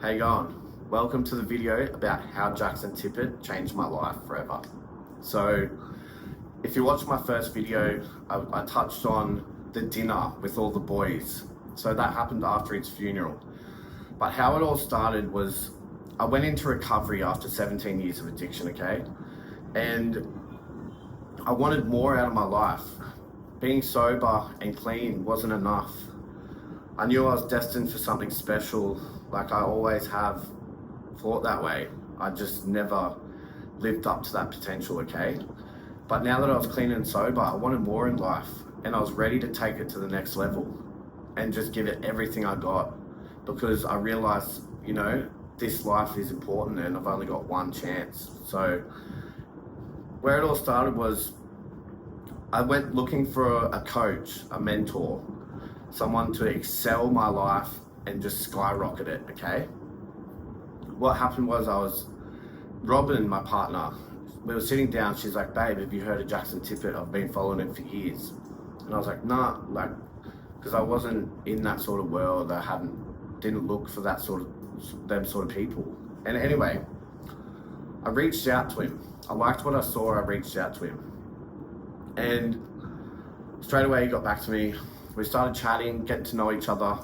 How you going? Welcome to the video about how Jaxon Tippet changed my life forever. So, if you watched my first video, I touched on the dinner with all the boys. So that happened after his funeral. But how it all started was, I went into recovery after 17 years of addiction, okay? And I wanted more out of my life. Being sober and clean wasn't enough. I knew I was destined for something special, like I always have thought that way. I just never lived up to that potential, okay? But now that I was clean and sober, I wanted more in life, and I was ready to take it to the next level and just give it everything I got, because I realized, you know, this life is important and I've only got one chance. So where it all started was, I went looking for a coach, a mentor, someone to excel my life and just skyrocket it, okay? What happened was, I was Robin, my partner, we were sitting down, she's like, babe, have you heard of Jaxon Tippet? I've been following him for years. And I was like, nah, like, because I wasn't in that sort of world. I didn't look for them sort of people. And anyway, I reached out to him. I liked what I saw, I reached out to him. And straight away he got back to me. We started chatting, getting to know each other.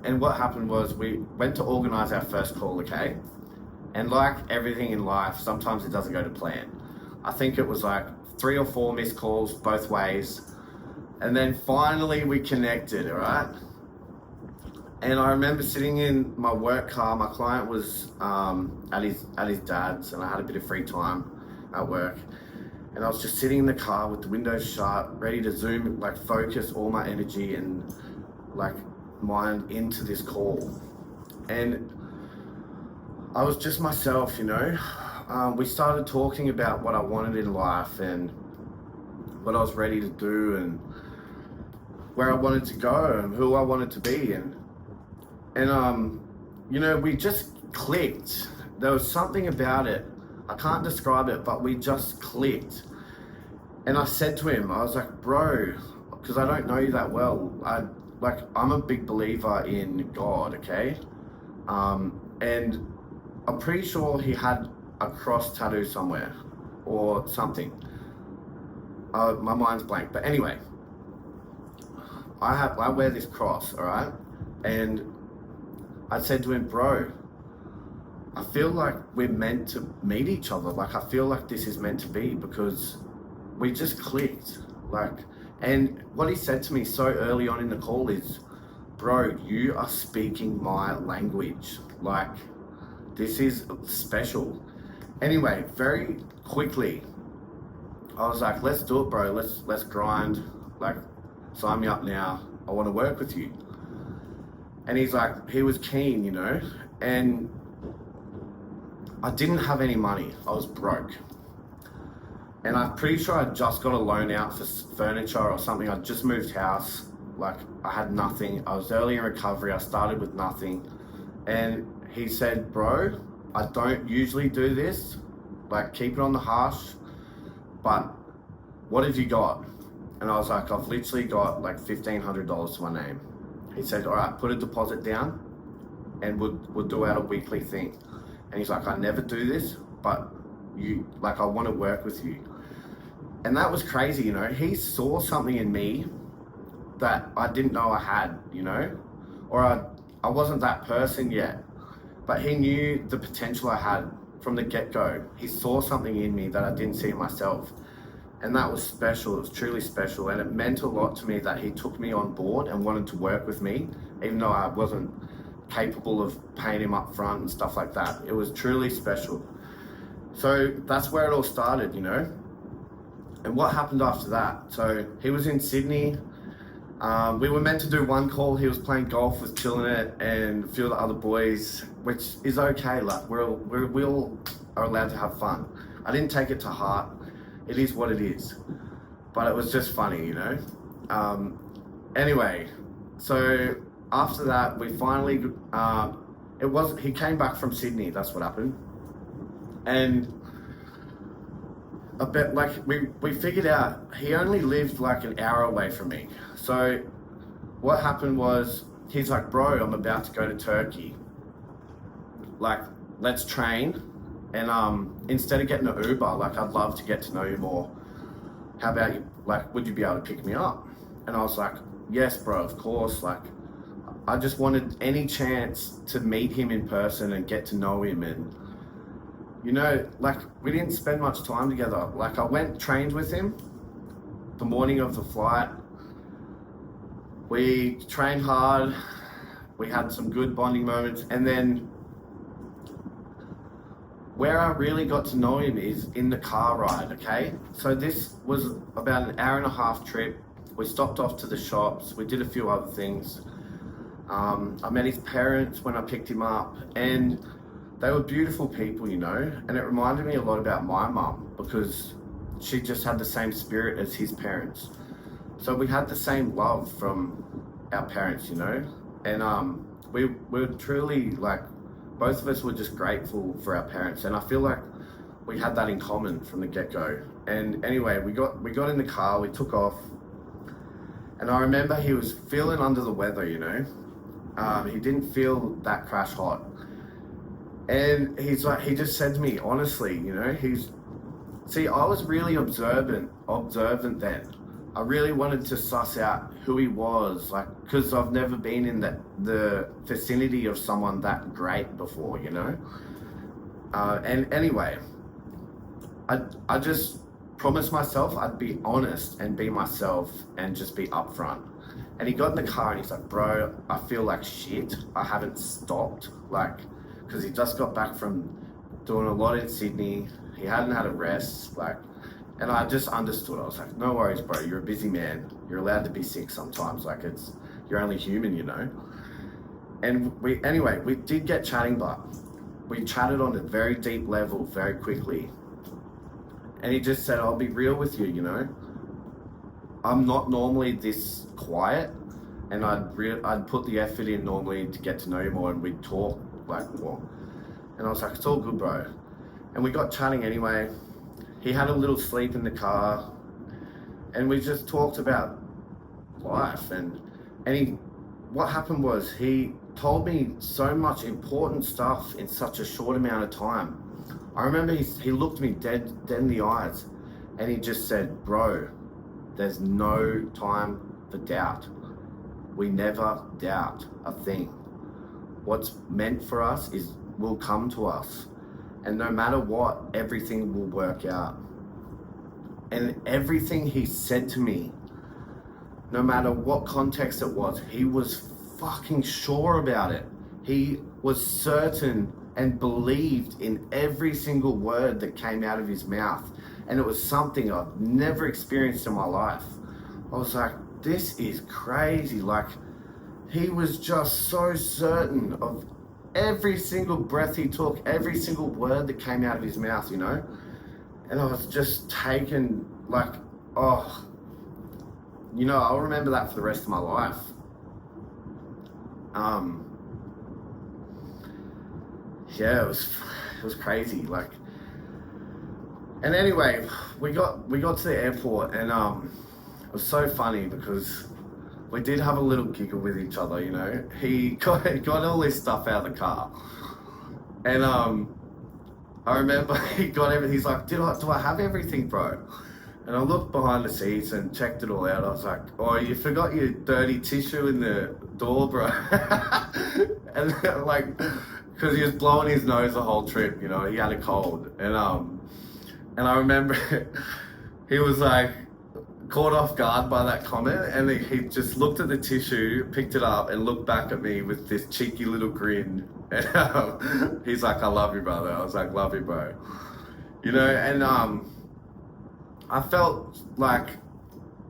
And what happened was, we went to organize our first call, okay? And like everything in life, sometimes it doesn't go to plan. I think it was like 3 or 4 missed calls both ways. And then finally we connected, all right? And I remember sitting in my work car. My client was at his dad's, and I had a bit of free time at work. And I was just sitting in the car with the windows shut, ready to zoom, like focus all my energy and like mind into this call. And I was just myself, you know. We started talking about what I wanted in life and what I was ready to do and where I wanted to go and who I wanted to be. And you know, we just clicked. There was something about it. I can't describe it, but we just clicked. And I said to him, I was like, bro, because I don't know you that well. I'm a big believer in God, okay? And I'm pretty sure he had a cross tattoo somewhere or something. My mind's blank, but anyway, I wear this cross, all right? And I said to him, bro, I feel like we're meant to meet each other. Like, I feel like this is meant to be, because we just clicked. Like, and what he said to me so early on in the call is, bro, you are speaking my language. Like, this is special. Anyway, very quickly, I was like, let's do it, bro. Let's grind. Like, sign me up now. I want to work with you. And he's like, he was keen, you know, and I didn't have any money. I was broke. And I'm pretty sure I just got a loan out for furniture or something. I just moved house. Like, I had nothing. I was early in recovery. I started with nothing. And he said, bro, I don't usually do this. Like, keep it on the hush. But what have you got? And I was like, I've literally got like $1,500 to my name. He said, all right, put a deposit down and we'll do out a weekly thing. And he's like, I never do this, but I want to work with you. And that was crazy, you know. He saw something in me that I didn't know I had, you know, or I wasn't that person yet, but he knew the potential I had from the get-go. He saw something in me that I didn't see in myself. And that was special. It was truly special. And it meant a lot to me that he took me on board and wanted to work with me, even though I wasn't capable of paying him up front and stuff like that. It was truly special. So that's where it all started, you know. And what happened after that? So he was in Sydney. We were meant to do one call. He was playing golf with ChillinIt and a few of the other boys, which is okay. Like, we all are allowed to have fun. I didn't take it to heart. It is what it is. But it was just funny, you know. Anyway, so after that, we finally, he came back from Sydney, that's what happened. And a bit like, we figured out he only lived like an hour away from me. So what happened was, he's like, bro, I'm about to go to Turkey. like, let's train. And instead of getting an Uber, like, I'd love to get to know you more. How about you? Like, would you be able to pick me up? And I was like, yes, bro, of course. Like, I just wanted any chance to meet him in person and get to know him. And, you know, like, we didn't spend much time together. Like, I trained with him the morning of the flight. We trained hard. We had some good bonding moments. And then where I really got to know him is in the car ride, okay? So this was about an hour and a half trip. We stopped off to the shops. We did a few other things. I met his parents when I picked him up, and they were beautiful people, you know? And it reminded me a lot about my mum, because she just had the same spirit as his parents. So we had the same love from our parents, you know? And we were truly, like, both of us were just grateful for our parents, and I feel like we had that in common from the get-go. And anyway, we got in the car, we took off, and I remember he was feeling under the weather, you know? He didn't feel that crash hot. And he just said to me, honestly, you know, I was really observant then. I really wanted to suss out who he was, like, because I've never been in the vicinity of someone that great before, you know? And anyway, I just promised myself I'd be honest and be myself and just be upfront. And he got in the car and he's like, bro, I feel like shit. I haven't stopped, like, because he just got back from doing a lot in Sydney. He hadn't had a rest, like, and I just understood. I was like, no worries, bro. You're a busy man. You're allowed to be sick sometimes. Like, you're only human, you know? And we did get chatting, but we chatted on a very deep level very quickly. And he just said, I'll be real with you, you know? I'm not normally this quiet, and I'd put the effort in normally to get to know you more, and we'd talk, like, more. And I was like, it's all good, bro. And we got chatting anyway. He had a little sleep in the car, and we just talked about life. And what happened was he told me so much important stuff in such a short amount of time. I remember he looked me dead in the eyes, and he just said, bro, there's no time for doubt. We never doubt a thing. What's meant for us will come to us. And no matter what, everything will work out. And everything he said to me, no matter what context it was, he was fucking sure about it. He was certain and believed in every single word that came out of his mouth. And it was something I've never experienced in my life. I was like, this is crazy. Like, he was just so certain of every single breath he took, every single word that came out of his mouth, you know? And I was just taken, like, oh, you know, I'll remember that for the rest of my life. Yeah, it was crazy, like. And anyway, we got to the airport, and it was so funny because we did have a little giggle with each other, you know. He got all this stuff out of the car, and I remember he got everything. He's like, do I have everything, bro? And I looked behind the seats and checked it all out. I was like, oh, you forgot your dirty tissue in the door, bro. And like, because he was blowing his nose the whole trip, you know, he had a cold. And I remember he was like caught off guard by that comment, and he just looked at the tissue, picked it up, and looked back at me with this cheeky little grin. And he's like, I love you, brother. I was like, love you, bro. You know, and I felt like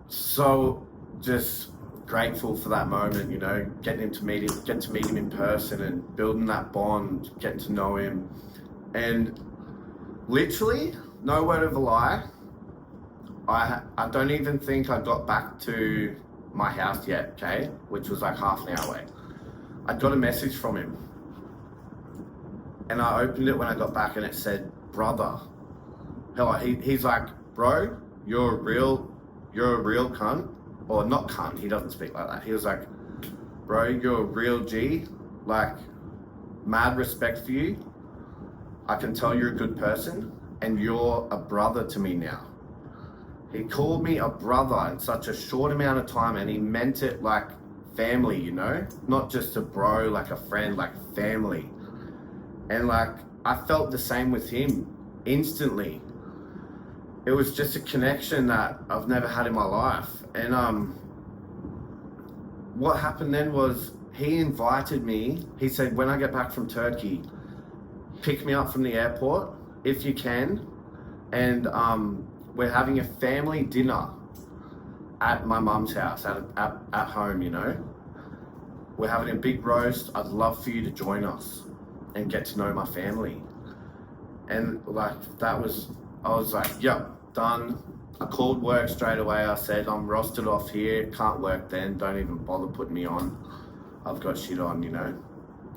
so just grateful for that moment, you know, getting to meet him in person and building that bond, getting to know him. And literally, no word of a lie, I don't even think I got back to my house yet, okay, which was like half an hour away. I got a message from him, and I opened it when I got back, and it said, brother. Hell, he's like, bro, you're a real cunt. Or not cunt, he doesn't speak like that. He was like, bro, you're a real G. Like, mad respect for you. I can tell you're a good person, and you're a brother to me now. He called me a brother in such a short amount of time, and he meant it like family, you know? Not just a bro, like a friend, like family. And like, I felt the same with him instantly. It was just a connection that I've never had in my life. And what happened then was he invited me. He said, when I get back from Turkey, pick me up from the airport if you can. And we're having a family dinner at my mum's house, at home, you know. We're having a big roast. I'd love for you to join us and get to know my family. And like, I was like, yep, done. I called work straight away. I said, I'm rostered off here, can't work then, don't even bother putting me on. I've got shit on, you know,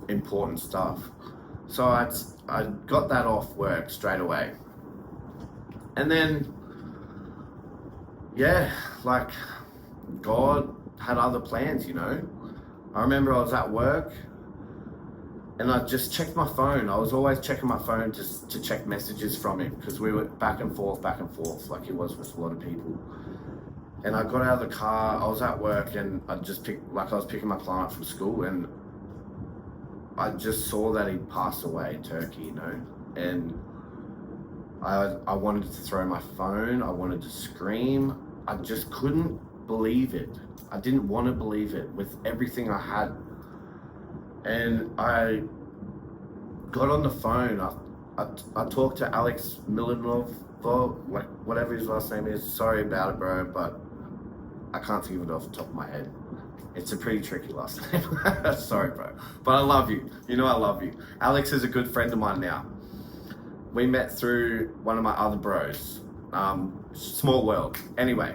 important stuff. So I got that off work straight away. And then, yeah, like, God had other plans, you know. I remember I was at work and I just checked my phone. I was always checking my phone just to check messages from him, because we were back and forth, like he was with a lot of people. And I got out of the car, I was at work, and I was picking my client up from school, and I just saw that he'd passed away in Turkey, you know. And I wanted to throw my phone, I wanted to scream. I just couldn't believe it. I didn't want to believe it with everything I had. And I got on the phone. I talked to Alex Milanov, like whatever his last name is. Sorry about it, bro, but I can't think of it off the top of my head. It's a pretty tricky last name. Sorry, bro. But I love you. You know I love you. Alex is a good friend of mine now. We met through one of my other bros. Small world. Anyway,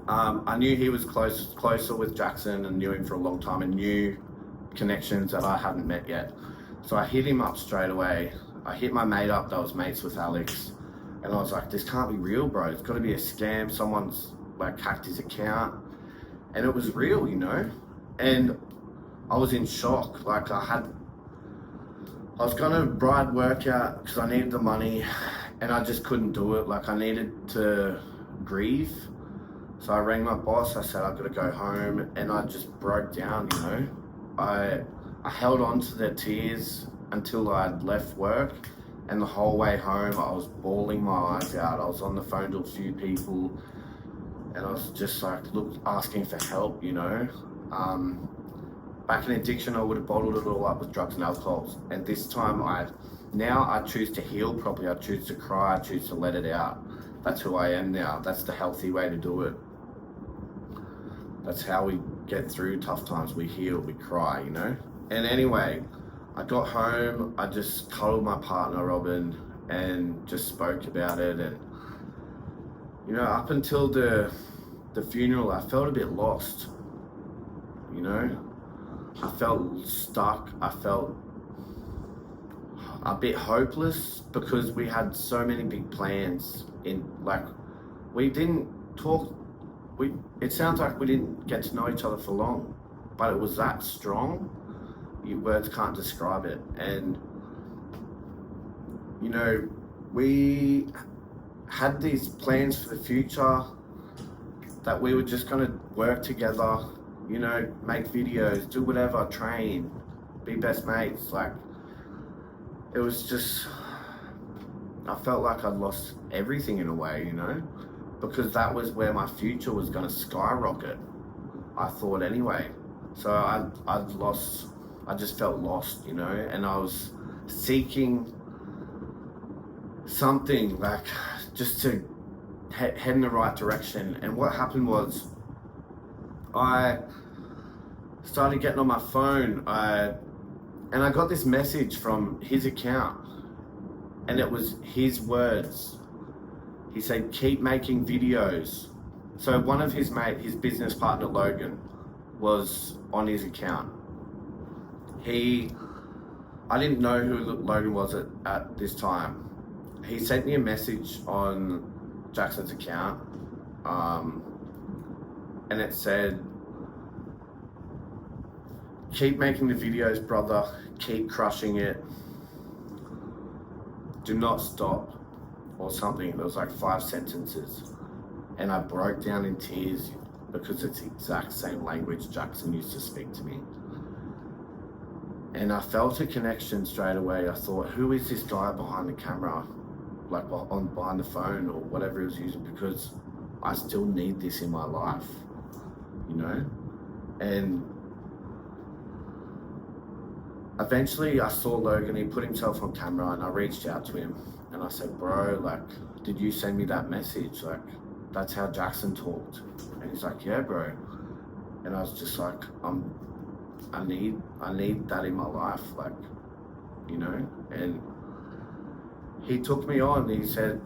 I knew he was closer with Jaxon, and knew him for a long time, and knew connections that I hadn't met yet. So I hit him up straight away. I hit my mate up that was mates with Alex, and I was like, this can't be real, bro. It's got to be a scam. Someone's like hacked his account. And it was real, you know. And I was in shock. Like, I was gonna ride work out because I needed the money, and I just couldn't do it. Like, I needed to grieve. So I rang my boss. I said, I've got to go home, and I just broke down, you know. I held on to the tears until I'd left work, and the whole way home I was bawling my eyes out. I was on the phone to a few people, and I was just like, asking for help, you know. Back in addiction, I would have bottled it all up with drugs and alcohol. And this time, now I choose to heal properly. I choose to cry. I choose to let it out. That's who I am now. That's the healthy way to do it. That's how we get through tough times. We heal, we cry, you know. And anyway, I got home. I just cuddled my partner, Robin, and just spoke about it. And, you know, up until the funeral, I felt a bit lost, you know. I felt stuck. I felt a bit hopeless, because we had so many big plans. We didn't talk. It sounds like we didn't get to know each other for long, but it was that strong. Words can't describe it. And, you know, we had these plans for the future, that we were just gonna work together, you know, make videos, do whatever, train, be best mates. Like, it was just, I felt like I'd lost everything in a way, you know, because that was where my future was gonna skyrocket, I thought anyway. So I just felt lost, you know, and I was seeking something, like, just to head in the right direction. And what happened was, I started getting on my phone, and I got this message from his account, and it was his words. He said, keep making videos. So one of his business partner, Logan, was on his account. I didn't know who Logan was at this time. He sent me a message on Jaxon's account, and it said, keep making the videos, brother. Keep crushing it. Do not stop. Or something. It was like 5 sentences. And I broke down in tears because it's the exact same language Jaxon used to speak to me. And I felt a connection straight away. I thought, who is this guy behind the camera? Like behind the phone or whatever he was using, because I still need this in my life, you know? And eventually I saw Logan, he put himself on camera, and I reached out to him and I said, bro, like, did you send me that message? Like, that's how Jaxon talked. And he's like, yeah, bro. And I was just like, I need that in my life, like, you know? And he took me on. He said,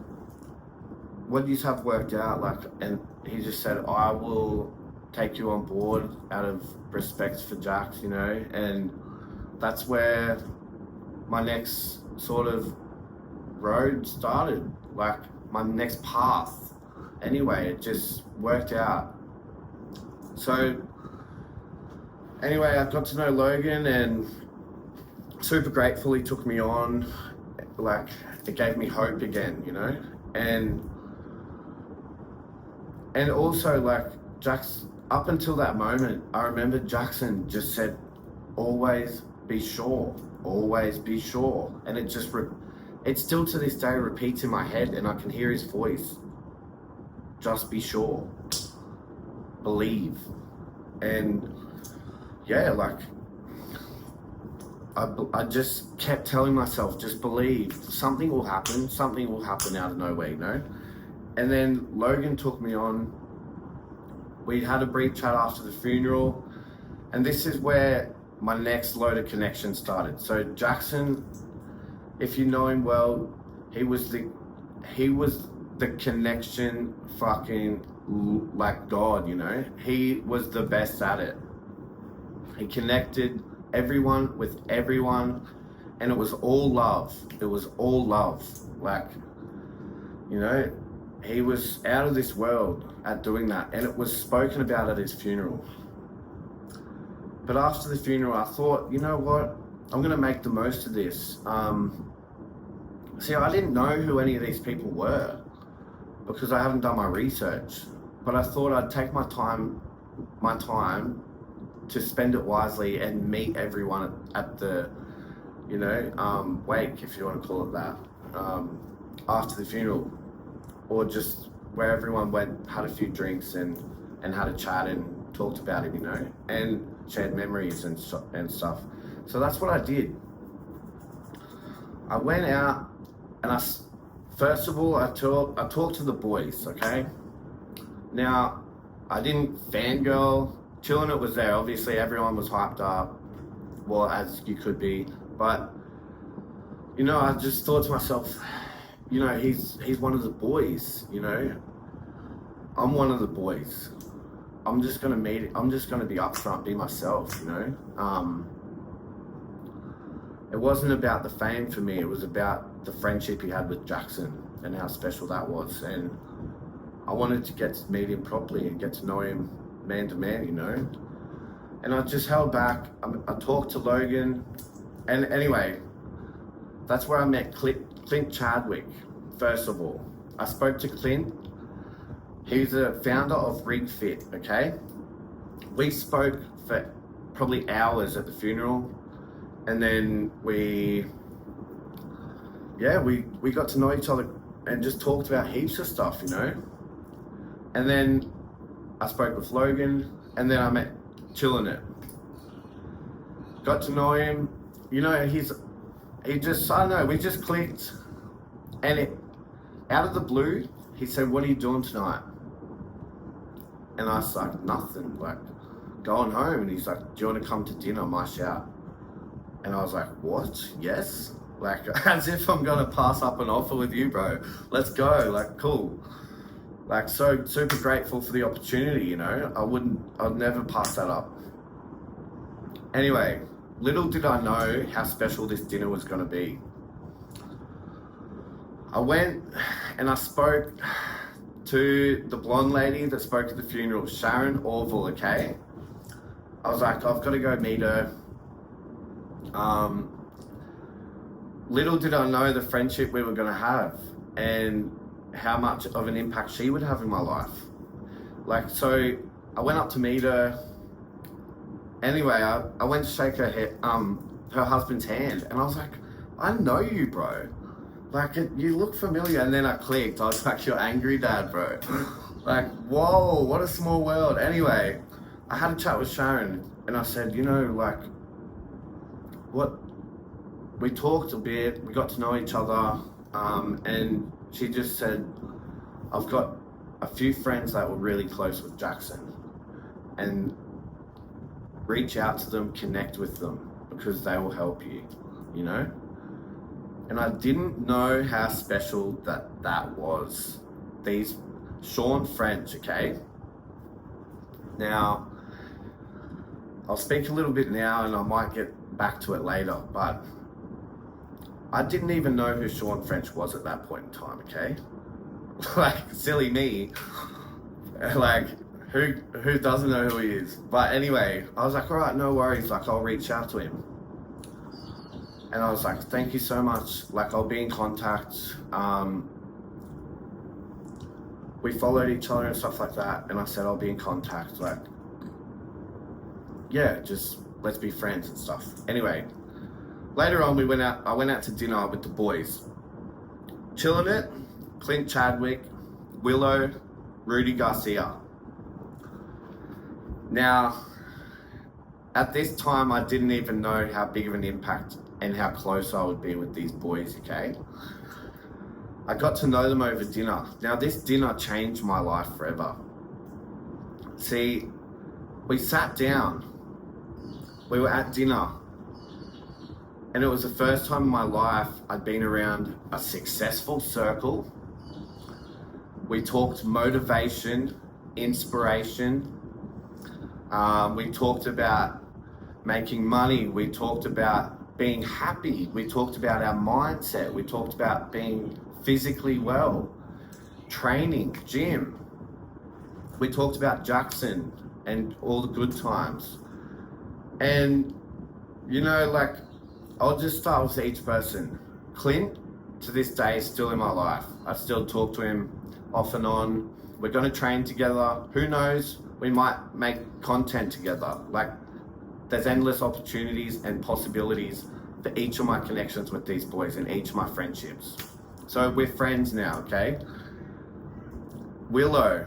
what do you have worked out? Like, and he just said, I will take you on board out of respect for Jax, you know? And that's where my next sort of road started, like my next path. Anyway, it just worked out. So anyway, I got to know Logan and super grateful he took me on. Like, it gave me hope again, you know? And also, like, Jax, up until that moment, I remember Jaxon just said, always be sure, always be sure. And it just, it still to this day repeats in my head, and I can hear his voice. Just be sure. Believe. And yeah, like, I just kept telling myself, just believe. Something will happen out of nowhere, you know? And then Logan took me on. We had a brief chat after the funeral, and this is where my next load of connections started. So Jaxon, if you know him well, he was the connection fucking like God, you know? He was the best at it. He connected everyone with everyone, and it was all love. It was all love. Like, you know, he was out of this world at doing that, and it was spoken about at his funeral. But after the funeral, I thought, you know what? I'm gonna make the most of this. See, I didn't know who any of these people were because I haven't done my research, but I thought I'd take my time to spend it wisely and meet everyone at the, you know, wake, if you want to call it that, after the funeral, or just where everyone went, had a few drinks and had a chat and talked about him, you know, and shared memories and stuff. So that's what I did. I went out and first of all, I talked to the boys, okay? Now, I didn't fangirl. ChillinIt was there. Obviously, everyone was hyped up, well, as you could be. But, you know, I just thought to myself, you know, he's one of the boys, you know? I'm one of the boys. I'm just gonna be upfront, be myself, you know? It wasn't about the fame for me. It was about the friendship he had with Jaxon and how special that was. And I wanted to get to meet him properly and get to know him man to man, you know? And I just held back. I talked to Logan, and anyway, that's where I met Clint Chadwick, first of all. I spoke to Clint. He's a founder of Rig Fit, okay? We spoke for probably hours at the funeral, and then we got to know each other and just talked about heaps of stuff, you know? And then I spoke with Logan, and then I met ChillinIt. Got to know him, you know, I don't know, we just clicked. And out of the blue, he said, what are you doing tonight? And I was like, nothing, like, going home. And he's like, do you want to come to dinner, my shout? And I was like, what? Yes? Like, as if I'm gonna pass up an offer with you, bro. Let's go, like, cool. Like, so super grateful for the opportunity, you know? I'd never pass that up. Anyway, little did I know how special this dinner was gonna be. I went and I spoke to the blonde lady that spoke at the funeral, Sharon Orval, okay? I was like, I've got to go meet her. Little did I know the friendship we were going to have and how much of an impact she would have in my life. Like, so I went up to meet her. Anyway, I went to shake her husband's hand, and I was like, I know you, bro. Like, you look familiar. And then I clicked. I was like, you're angry dad, bro. Like, whoa, what a small world. Anyway, I had a chat with Sharon, and I said, you know, like, we talked a bit, we got to know each other, and she just said, I've got a few friends that were really close with Jaxon, and reach out to them, connect with them, because they will help you, you know? And I didn't know how special that was. These Shawn French, okay? Now, I'll speak a little bit now and I might get back to it later, but I didn't even know who Shawn French was at that point in time, okay? Like, silly me. Like, who doesn't know who he is? But anyway, I was like, all right, no worries, like, I'll reach out to him. And I was like, thank you so much, like, I'll be in contact. We followed each other and stuff like that, and I said, I'll be in contact, like, yeah, just let's be friends and stuff. Anyway, later on, I went out to dinner with the boys. ChillinIt, Clint Chadwick, Willow, Rudi Garcia. Now, at this time, I didn't even know how big of an impact and how close I would be with these boys, okay? I got to know them over dinner. Now, this dinner changed my life forever. See, we sat down, we were at dinner, and it was the first time in my life I'd been around a successful circle. We talked motivation, inspiration. We talked about making money. We talked about being happy. We talked about our mindset. We talked about being physically well, training, gym. We talked about Jaxon and all the good times. And, you know, like, I'll just start with each person. Clint, to this day, is still in my life. I still talk to him off and on. We're going to train together. Who knows? We might make content together. Like, there's endless opportunities and possibilities for each of my connections with these boys and each of my friendships. So we're friends now, okay? Willow,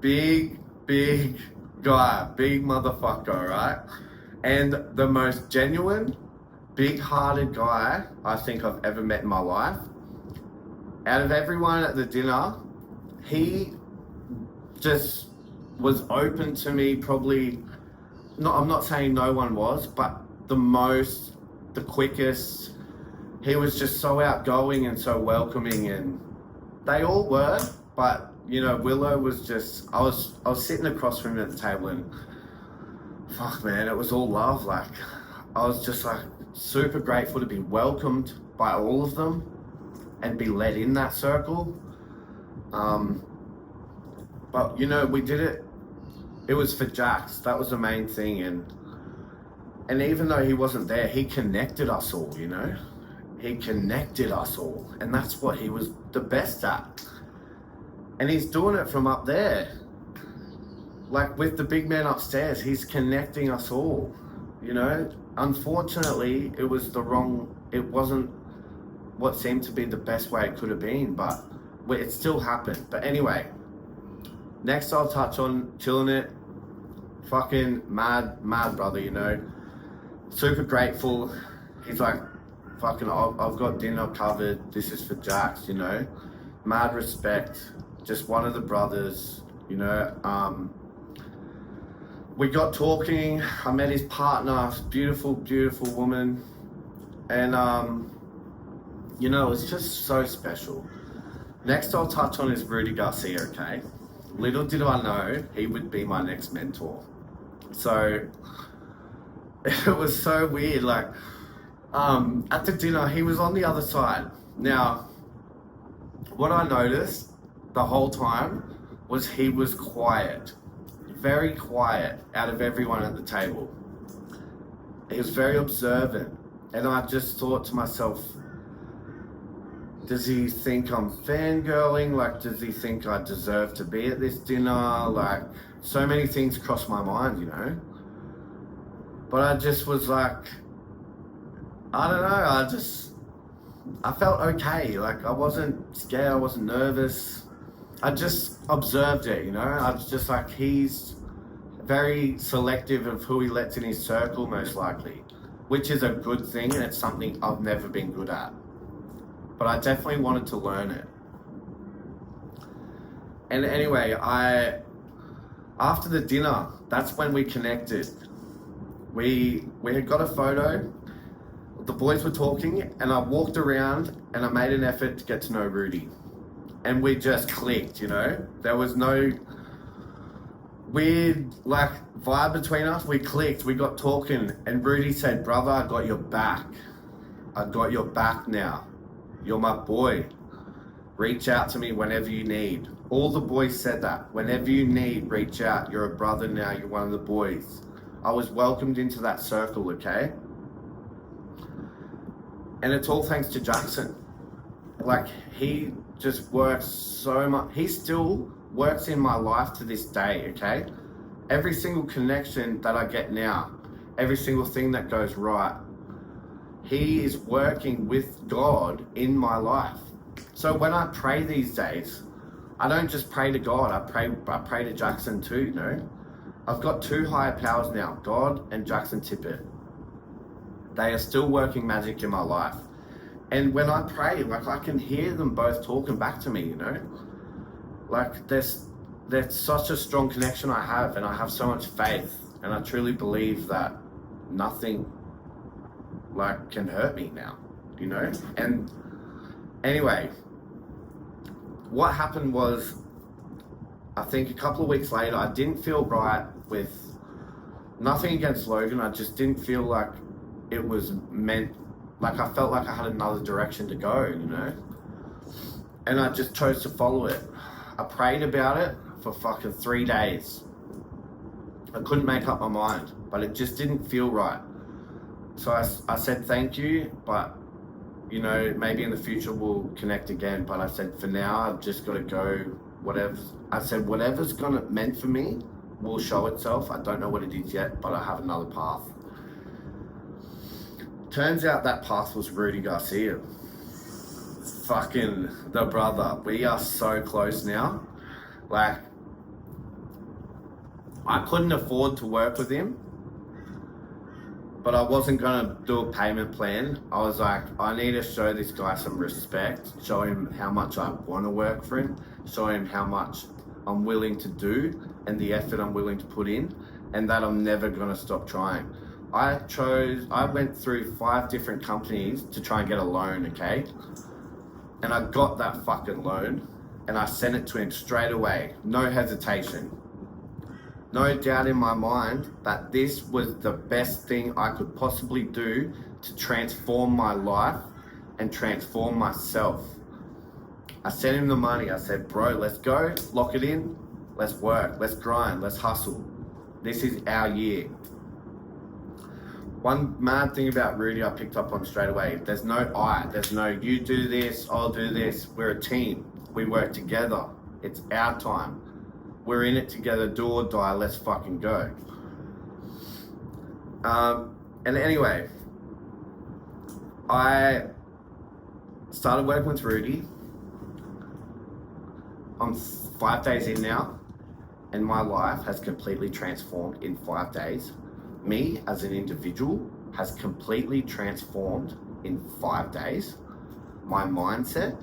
big guy, big motherfucker, right? And the most genuine, big-hearted guy I think I've ever met in my life. Out of everyone at the dinner, he just was open to me, probably, I'm not saying no one was, but the quickest. He was just so outgoing and so welcoming, and they all were, but, you know, Willow was just, I was sitting across from him at the table, and fuck, man, it was all love. Like, I was just like super grateful to be welcomed by all of them and be led in that circle. But, you know, we did it. It was for Jax. That was the main thing. And even though he wasn't there, he connected us all, you know? He connected us all. And that's what he was the best at. And he's doing it from up there. Like, with the big man upstairs, he's connecting us all, you know? Unfortunately, it wasn't what seemed to be the best way it could have been, but it still happened. But anyway, next I'll touch on ChillinIt. Fucking mad brother, you know? Super grateful. He's like, fucking, I've got dinner covered. This is for Jax, you know? Mad respect. Just one of the brothers, you know? We got talking. I met his partner, beautiful woman. And, you know, it was just so special. Next I'll touch on is Rudi Garcia, okay? Little did I know he would be my next mentor. So, it was so weird, like, at the dinner, he was on the other side. Now, what I noticed the whole time was he was quiet, very quiet out of everyone at the table. He was very observant. And I just thought to myself, does he think I'm fangirling? Like, does he think I deserve to be at this dinner? Like, so many things crossed my mind, you know? But I just was like, I don't know, I felt okay. Like, I wasn't scared, I wasn't nervous. I just observed it, you know? I was just like, he's very selective of who he lets in his circle, most likely, which is a good thing, and it's something I've never been good at. But I definitely wanted to learn it. And anyway, after the dinner, that's when we connected. We had got a photo, the boys were talking, and I walked around and I made an effort to get to know Rudi. And we just clicked, you know? There was no weird, like, vibe between us. We clicked, we got talking, and Rudi said, brother, I got your back. I got your back now. You're my boy. Reach out to me whenever you need. All the boys said that. Whenever you need, reach out. You're a brother now. You're one of the boys. I was welcomed into that circle, okay? And it's all thanks to Jaxon. Like, he just works so much. He still works in my life to this day, okay? Every single connection that I get now, every single thing that goes right, he is working with God in my life. So when I pray these days, I don't just pray to God, I pray to Jaxon too, you know? I've got two higher powers now, God and Jaxon Tippet. They are still working magic in my life. And when I pray, like, I can hear them both talking back to me, you know? Like, there's such a strong connection I have, and I have so much faith, and I truly believe that nothing, like, can hurt me now, you know? And anyway, what happened was, I think a couple of weeks later, I didn't feel right with, nothing against Logan, I just didn't feel like it was meant, like, I felt like I had another direction to go, you know? And I just chose to follow it. I prayed about it for fucking 3 days. I couldn't make up my mind, but it just didn't feel right. So I said thank you, but, you know, maybe in the future we'll connect again. But I said, for now, I've just got to go, whatever's meant for me will show itself. I don't know what it is yet, but I have another path. Turns out that path was Rudi Garcia. Fucking the brother. We are so close now. Like, I couldn't afford to work with him, but I wasn't gonna do a payment plan. I was like, I need to show this guy some respect, show him how much I want to work for him, show him how much I'm willing to do and the effort I'm willing to put in, and that I'm never gonna stop trying. I went through 5 different companies to try and get a loan, okay? And I got that fucking loan, and I sent it to him straight away, no hesitation. No doubt in my mind that this was the best thing I could possibly do to transform my life and transform myself. I sent him the money. I said, bro, let's go, lock it in, let's work, let's grind, let's hustle. This is our year. One mad thing about Rudi I picked up on straight away, there's no there's no you do this, I'll do this. We're a team, we work together. It's our time. We're in it together, do or die, let's fucking go. And anyway, I started working with Rudi. I'm 5 days in now, and my life has completely transformed in 5 days. Me as an individual has completely transformed in 5 days. My mindset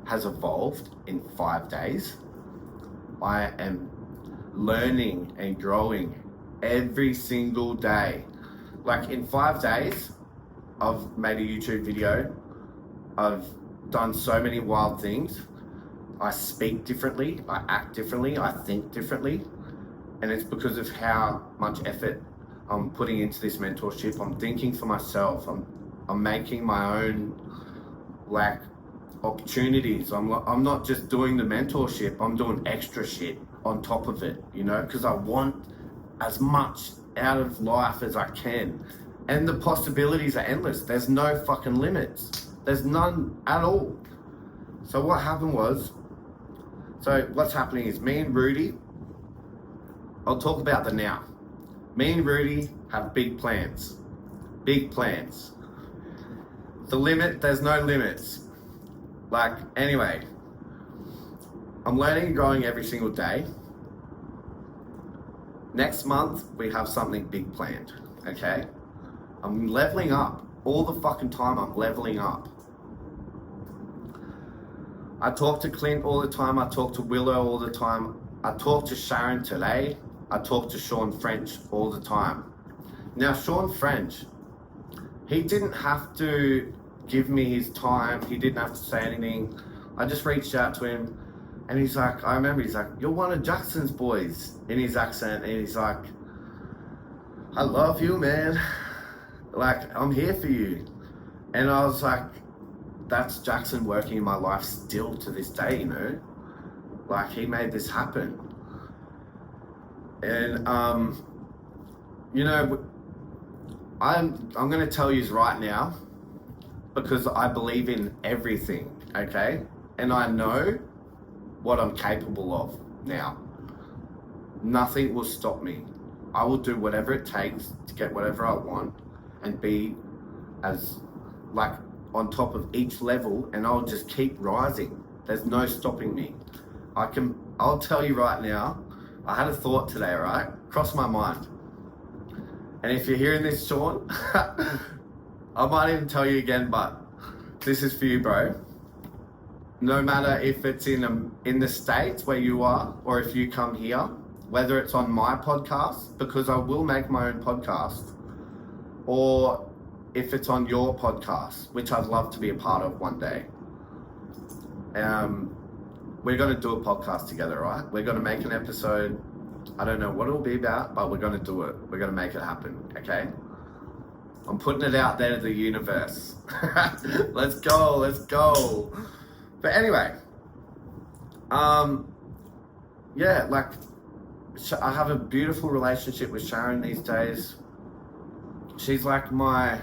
has evolved in 5 days. I am learning and growing every single day. Like, in 5 days, I've made a YouTube video. I've done so many wild things. I speak differently, I act differently, I think differently. And it's because of how much effort I'm putting into this mentorship. I'm thinking for myself. I'm making my own, like, opportunities. I'm not just doing the mentorship, I'm doing extra shit on top of it, you know, because I want as much out of life as I can. And the possibilities are endless. There's no fucking limits. There's none at all. So what happened was, so what's happening is me and Rudi, I'll talk about the now. Me and Rudi have big plans. Big plans. The limit, there's no limits. Like, anyway, I'm learning and growing every single day. Next month, we have something big planned, okay? I'm leveling up. All the fucking time, I'm leveling up. I talk to Clint all the time. I talk to Willow all the time. I talk to Sharon today. I talk to Shawn French all the time. Now, Shawn French, he didn't have to give me his time. He didn't have to say anything. I just reached out to him and he's like, I remember he's like, you're one of Jaxon's boys, in his accent. And he's like, I love you, man. Like, I'm here for you. And I was like, that's Jaxon working in my life still to this day, you know? Like, he made this happen. And, you know, I'm going to tell you right now, because I believe in everything, okay? And I know what I'm capable of now. Nothing will stop me. I will do whatever it takes to get whatever I want and be as, like, on top of each level, and I'll just keep rising. There's no stopping me. I'll tell you right now, I had a thought today, right? Crossed my mind. And if you're hearing this, Shawn, I might even tell you again, but this is for you, bro. No matter if it's in the States where you are, or if you come here, whether it's on my podcast, because I will make my own podcast, or if it's on your podcast, which I'd love to be a part of one day. We're going to do a podcast together, right? We're going to make an episode. I don't know what it'll be about, but we're going to do it. We're going to make it happen, okay? I'm putting it out there to the universe. Let's go, let's go. But anyway, yeah, like, I have a beautiful relationship with Sharon these days. She's like I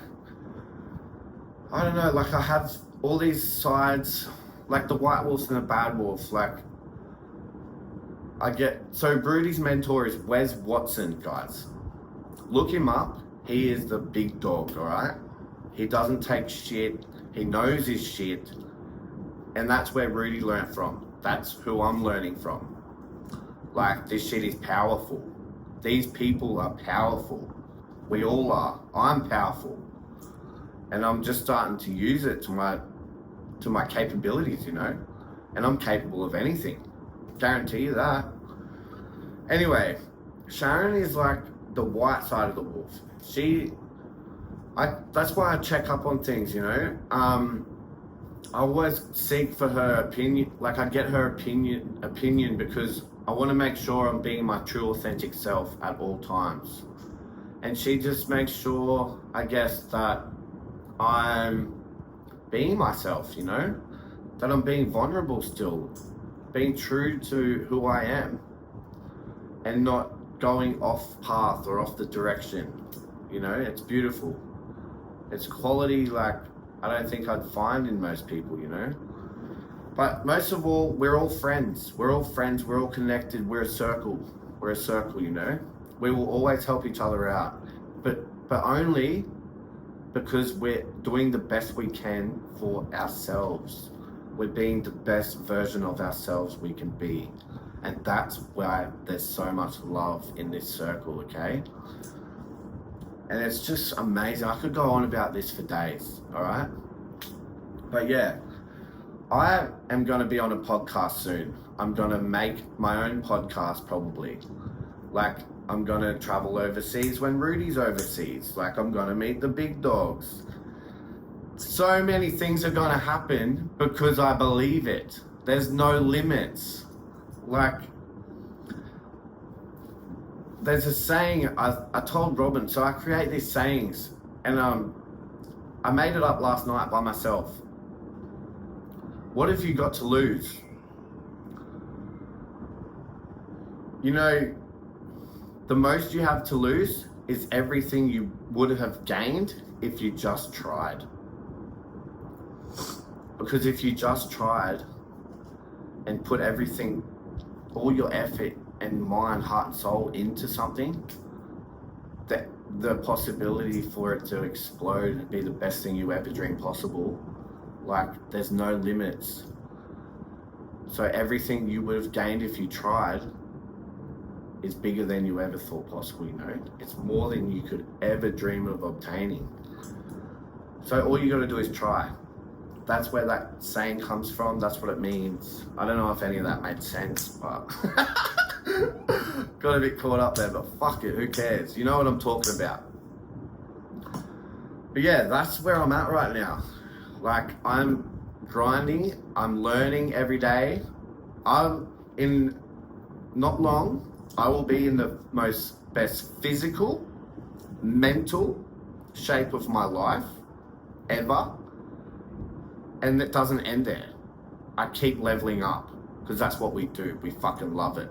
don't know, like, I have all these sides, like the white wolf and the bad wolf. Like, so Rudi's mentor is Wes Watson, guys. Look him up. He is the big dog, all right? He doesn't take shit. He knows his shit. And that's where Rudi learnt from. That's who I'm learning from. Like, this shit is powerful. These people are powerful. We all are. I'm powerful. And I'm just starting to use it to my capabilities, you know? And I'm capable of anything. Guarantee you that. Anyway, Sharon is like the white side of the wolf. That's why I check up on things, you know? I always seek for her opinion. Like, I get her opinion because I want to make sure I'm being my true authentic self at all times. And she just makes sure, I guess, that I'm being myself, you know? That I'm being vulnerable still. Being true to who I am. And not going off path or off the direction. You know, it's beautiful. It's quality like I don't think I'd find in most people, you know? But most of all, we're all friends. We're all friends. We're all connected. We're a circle. We're a circle, you know? We will always help each other out. But only because we're doing the best we can for ourselves. We're being the best version of ourselves we can be. And that's why there's so much love in this circle, okay? And it's just amazing. I could go on about this for days, all right? But yeah, I am going to be on a podcast soon. I'm going to make my own podcast probably. Like, I'm going to travel overseas when Rudi's overseas. Like, I'm going to meet the big dogs. So many things are going to happen because I believe it. There's no limits. Like, there's a saying, I told Robin, so I create these sayings, and I made it up last night by myself. What have you got to lose? You know, the most you have to lose is everything you would have gained if you just tried. Because if you just tried and put everything, all your effort and mind, heart and soul into something, that the possibility for it to explode and be the best thing you ever dreamed possible, like, there's no limits. So everything you would have gained if you tried is bigger than you ever thought possible, you know? It's more than you could ever dream of obtaining. So all you gotta do is try. That's where that saying comes from. That's what it means. I don't know if any of that made sense, but got a bit caught up there, but fuck it, who cares? You know what I'm talking about. But yeah, that's where I'm at right now. Like, I'm grinding, I'm learning every day. In not long, I will be in the best physical, mental shape of my life ever. And it doesn't end there. I keep leveling up because that's what we do. We fucking love it.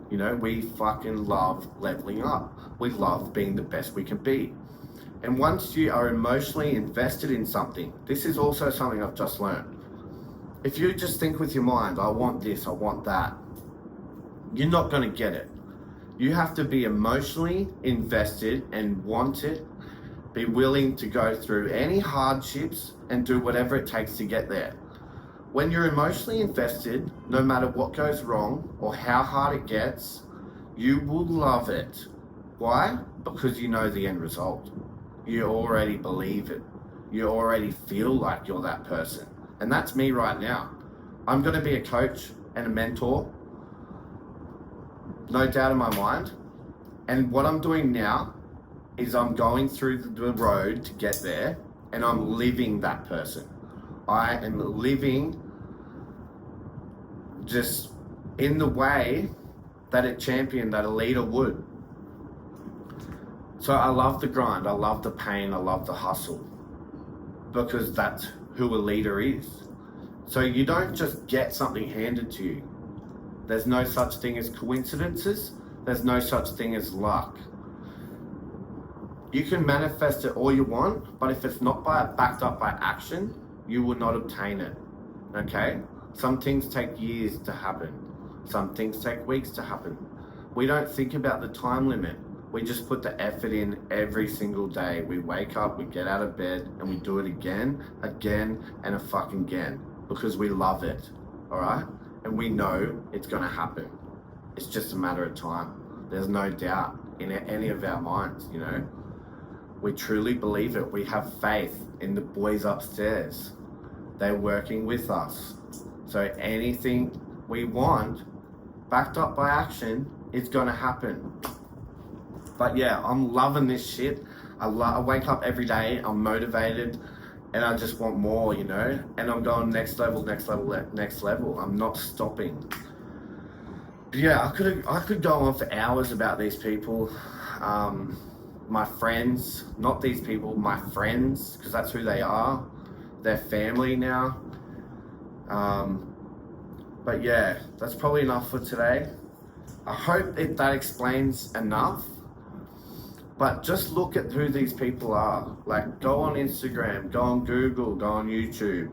You know, we fucking love leveling up. We love being the best we can be. And once you are emotionally invested in something, this is also something I've just learned. If you just think with your mind, I want this, I want that, you're not going to get it. You have to be emotionally invested and want it, be willing to go through any hardships and do whatever it takes to get there. When you're emotionally invested, no matter what goes wrong or how hard it gets, you will love it. Why? Because you know the end result. You already believe it. You already feel like you're that person. And that's me right now. I'm going to be a coach and a mentor, no doubt in my mind. And what I'm doing now is I'm going through the road to get there, and I'm living that person. I am living just in the way that a champion, that a leader would. So I love the grind, I love the pain, I love the hustle, because that's who a leader is. So you don't just get something handed to you. There's no such thing as coincidences. There's no such thing as luck. You can manifest it all you want, but if it's not backed up by action, you will not obtain it, okay? Some things take years to happen. Some things take weeks to happen. We don't think about the time limit. We just put the effort in every single day. We wake up, we get out of bed, and we do it again, and a fucking again, because we love it, all right? And we know it's gonna happen. It's just a matter of time. There's no doubt in any of our minds, you know? We truly believe it. We have faith in the boys upstairs. They're working with us. So anything we want, backed up by action, is gonna happen. But yeah, I'm loving this shit. I wake up every day, I'm motivated, and I just want more, you know? And I'm going next level, next level, next level. I'm not stopping. But yeah, I could go on for hours about these people. My friends, not these people, my friends, because that's who they are. They're family now. But yeah, that's probably enough for today. I hope that explains enough. But just look at who these people are. Like, go on Instagram, go on Google, go on YouTube.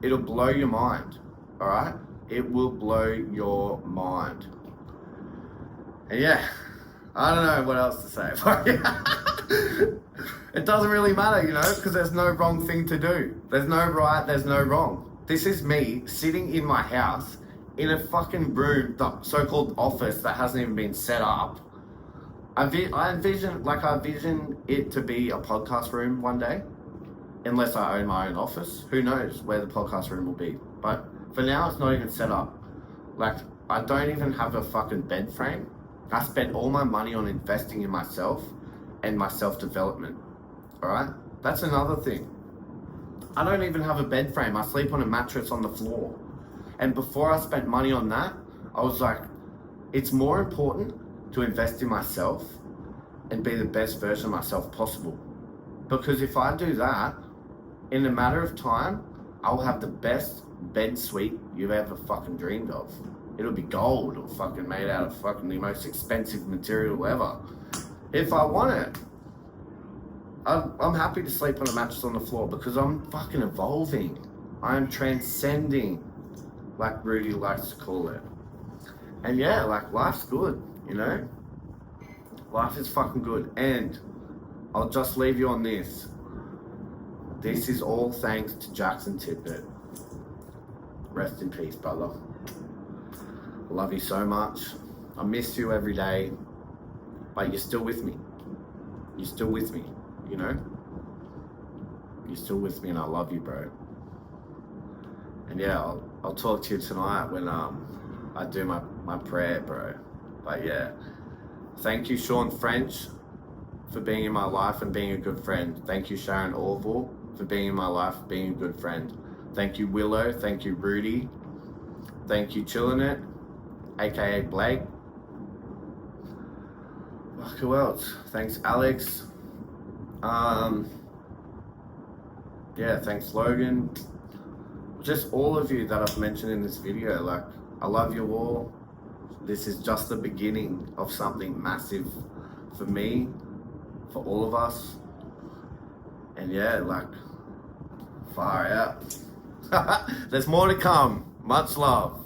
It'll blow your mind, all right? It will blow your mind. And yeah, I don't know what else to say. It doesn't really matter, you know, because there's no wrong thing to do. There's no right, there's no wrong. This is me sitting in my house in a fucking room, the so-called office that hasn't even been set up. I envision it to be a podcast room one day, unless I own my own office. Who knows where the podcast room will be? But for now, it's not even set up. Like, I don't even have a fucking bed frame. I spent all my money on investing in myself and my self-development. All right? That's another thing. I don't even have a bed frame. I sleep on a mattress on the floor. And before I spent money on that, I was like, it's more important to invest in myself and be the best version of myself possible. Because if I do that, in a matter of time, I'll have the best bed suite you've ever fucking dreamed of. it'll be gold or fucking made out of fucking the most expensive material ever. If I want it, I'm happy to sleep on a mattress on the floor because I'm fucking evolving. I am transcending, like Rudi likes to call it. And yeah, like life's good, you know? Life is fucking good. And I'll just leave you on this. This is all thanks to Jaxon Tippet. Rest in peace, brother. I love you so much. I miss you every day. But you're still with me. You're still with me, you know? You're still with me and I love you, bro. And yeah, I'll talk to you tonight when I do my prayer, bro. But yeah, thank you, Shawn French, for being in my life and being a good friend. Thank you, Sharon Orval, for being in my life, being a good friend. Thank you, Willow. Thank you, Rudi. Thank you, ChillinIt, aka Blake. Fuck, who else? Thanks, Alex. Yeah, thanks, Logan. Just all of you that I've mentioned in this video. Like, I love you all. This is just the beginning of something massive for me, for all of us. And yeah, like, far out. There's more to come. Much love.